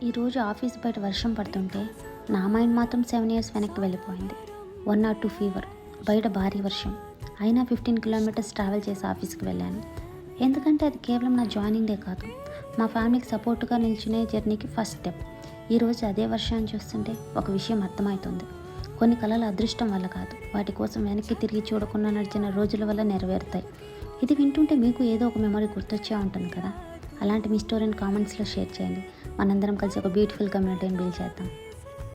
ఈరోజు ఆఫీస్ బయట వర్షం పడుతుంటే నా మైండ్ మాత్రం 7 ఇయర్స్ వెనక్కి వెళ్ళిపోయింది. 102 ఫీవర్, బయట భారీ వర్షం, అయినా 15 కిలోమీటర్స్ ట్రావెల్ చేసి ఆఫీస్కి వెళ్ళాను. ఎందుకంటే అది కేవలం నా జాయినింగ్ డే కాదు, మా ఫ్యామిలీకి సపోర్ట్గా నిల్చునే జర్నీకి ఫస్ట్ స్టెప్. ఈరోజు అదే వర్షాన్ని చూస్తుంటే ఒక విషయం అర్థమవుతుంది. కొన్ని కళలు అదృష్టం వల్ల కాదు, వాటి కోసం వెనక్కి తిరిగి చూడకుండా నడిచిన రోజుల వల్ల నెరవేరుతాయి. ఇది వింటుంటే మీకు ఏదో ఒక మెమరీ గుర్తొచ్చే ఉంటుంది కదా. అలాంటి మీ స్టోరీని కామెంట్స్లో షేర్ చేయండి. మనందరం కలిసి ఒక బ్యూటిఫుల్ కమ్యూనిటీని బిల్డ్ చేద్దాం.